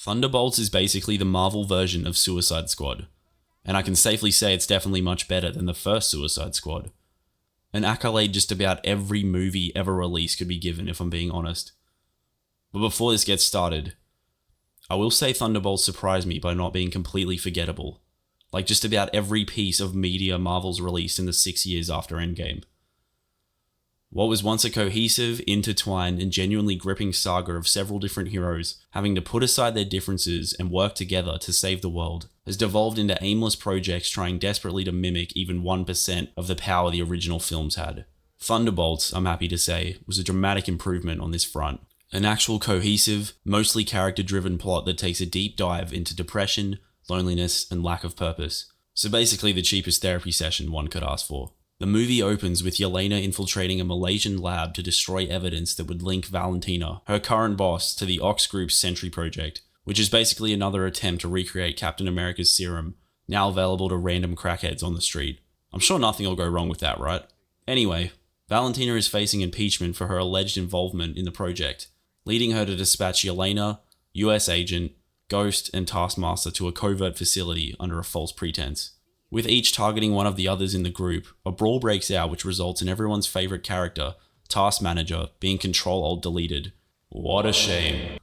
Thunderbolts is basically the Marvel version of Suicide Squad, and I can safely say it's definitely much better than the first Suicide Squad. An accolade just about every movie ever released could be given, if I'm being honest. But before this gets started, I will say Thunderbolts surprised me by not being completely forgettable, like just about every piece of media Marvel's released in the 6 years after Endgame. What was once a cohesive, intertwined, and genuinely gripping saga of several different heroes having to put aside their differences and work together to save the world has devolved into aimless projects trying desperately to mimic even 1% of the power the original films had. Thunderbolts, I'm happy to say, was a dramatic improvement on this front. An actual cohesive, mostly character-driven plot that takes a deep dive into depression, loneliness, and lack of purpose. So basically the cheapest therapy session one could ask for. The movie opens with Yelena infiltrating a Malaysian lab to destroy evidence that would link Valentina, her current boss, to the Ox Group's Sentry project, which is basically another attempt to recreate Captain America's serum, now available to random crackheads on the street. I'm sure nothing will go wrong with that, right? Anyway, Valentina is facing impeachment for her alleged involvement in the project, leading her to dispatch Yelena, US Agent, Ghost, and Taskmaster to a covert facility under a false pretense. With each targeting one of the others in the group, a brawl breaks out which results in everyone's favourite character, Task Manager, being Control-Alt-Deleted. What a shame.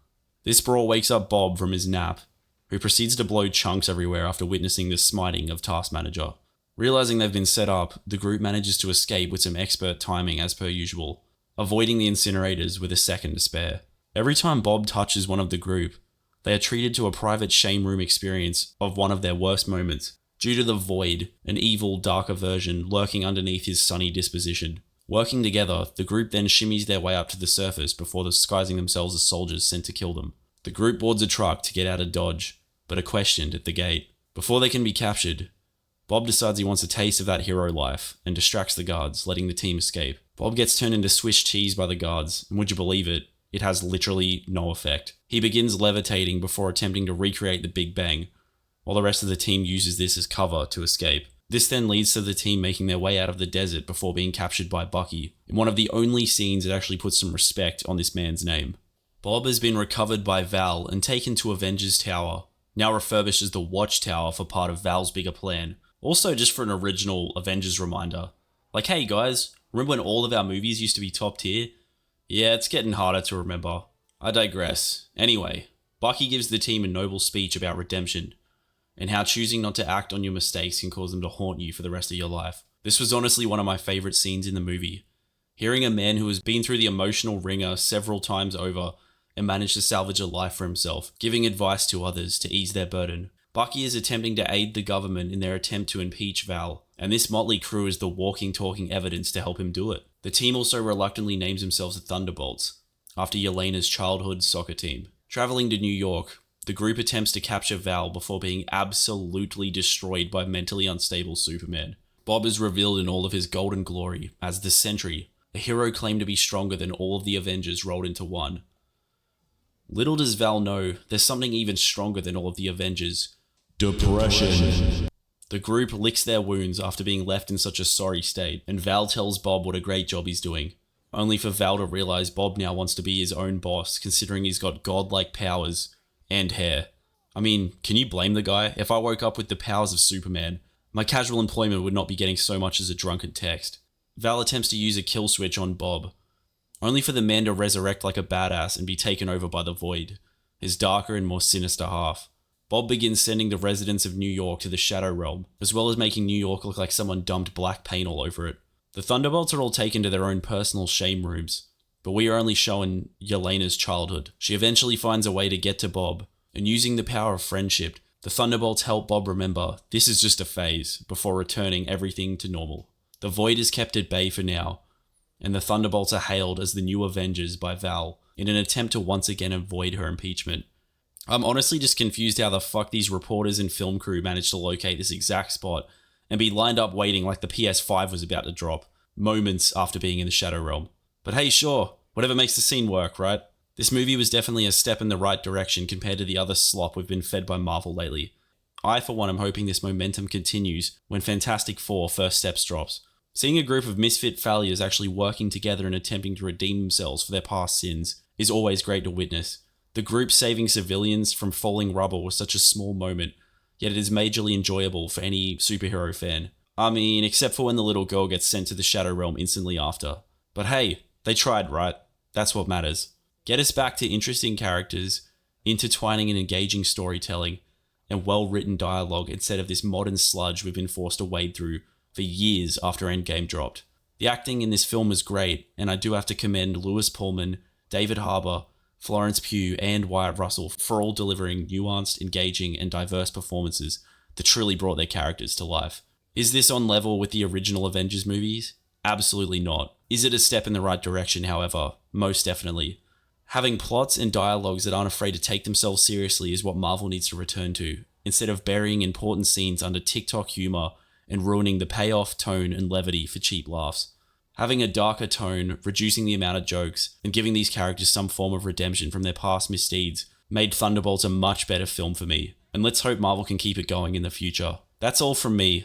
This brawl wakes up Bob from his nap, who proceeds to blow chunks everywhere after witnessing the smiting of Task Manager. Realising they've been set up, the group manages to escape with some expert timing as per usual, avoiding the incinerators with a second to spare. Every time Bob touches one of the group, they are treated to a private shame room experience of one of their worst moments, due to the Void, an evil, darker version lurking underneath his sunny disposition. Working together, the group then shimmies their way up to the surface before disguising themselves as soldiers sent to kill them. The group boards a truck to get out of Dodge, but are questioned at the gate. Before they can be captured, Bob decides he wants a taste of that hero life and distracts the guards, letting the team escape. Bob gets turned into Swiss cheese by the guards, and would you believe it, it has literally no effect. He begins levitating before attempting to recreate the Big Bang, while the rest of the team uses this as cover to escape. This then leads to the team making their way out of the desert before being captured by Bucky, in one of the only scenes that actually puts some respect on this man's name. Bob has been recovered by Val and taken to Avengers Tower, now refurbished as the Watchtower for part of Val's bigger plan. Also just for an original Avengers reminder. Like, hey guys, remember when all of our movies used to be top tier? Yeah, it's getting harder to remember. I digress. Anyway, Bucky gives the team a noble speech about redemption, and how choosing not to act on your mistakes can cause them to haunt you for the rest of your life. This was honestly one of my favourite scenes in the movie. Hearing a man who has been through the emotional ringer several times over and managed to salvage a life for himself, giving advice to others to ease their burden. Bucky is attempting to aid the government in their attempt to impeach Val, and this motley crew is the walking, talking evidence to help him do it. The team also reluctantly names themselves the Thunderbolts, after Yelena's childhood soccer team. Travelling to New York, the group attempts to capture Val before being absolutely destroyed by mentally unstable Superman. Bob is revealed in all of his golden glory as the Sentry, a hero claimed to be stronger than all of the Avengers rolled into one. Little does Val know, there's something even stronger than all of the Avengers. Depression. The group licks their wounds after being left in such a sorry state, and Val tells Bob what a great job he's doing, only for Val to realise Bob now wants to be his own boss, considering he's got godlike powers and hair. I mean, can you blame the guy? If I woke up with the powers of Superman, my casual employment would not be getting so much as a drunken text. Val attempts to use a kill switch on Bob, only for the man to resurrect like a badass and be taken over by the Void, his darker and more sinister half. Bob begins sending the residents of New York to the Shadow Realm, as well as making New York look like someone dumped black paint all over it. The Thunderbolts are all taken to their own personal shame rooms, but we are only shown Yelena's childhood. She eventually finds a way to get to Bob, and using the power of friendship, the Thunderbolts help Bob remember this is just a phase before returning everything to normal. The Void is kept at bay for now, and the Thunderbolts are hailed as the new Avengers by Val in an attempt to once again avoid her impeachment. I'm honestly just confused how the fuck these reporters and film crew managed to locate this exact spot and be lined up waiting like the PS5 was about to drop, moments after being in the Shadow Realm. But hey, sure, whatever makes the scene work, right? This movie was definitely a step in the right direction compared to the other slop we've been fed by Marvel lately. I, for one, am hoping this momentum continues when Fantastic Four First Steps drops. Seeing a group of misfit failures actually working together and attempting to redeem themselves for their past sins is always great to witness, The group saving civilians from falling rubble was such a small moment, yet it is majorly enjoyable for any superhero fan. I mean, except for when the little girl gets sent to the Shadow Realm instantly after. But hey, they tried, right? That's what matters. Get us back to interesting characters, intertwining and engaging storytelling, and well-written dialogue instead of this modern sludge we've been forced to wade through for years after Endgame dropped. The acting in this film is great, and I do have to commend Lewis Pullman, David Harbour, Florence Pugh, and Wyatt Russell for all delivering nuanced, engaging, and diverse performances that truly brought their characters to life. Is this on level with the original Avengers movies? Absolutely not. Is it a step in the right direction, however? Most definitely. Having plots and dialogues that aren't afraid to take themselves seriously is what Marvel needs to return to, instead of burying important scenes under TikTok humor and ruining the payoff, tone, and levity for cheap laughs. Having a darker tone, reducing the amount of jokes, and giving these characters some form of redemption from their past misdeeds made Thunderbolts a much better film for me, and let's hope Marvel can keep it going in the future. That's all from me.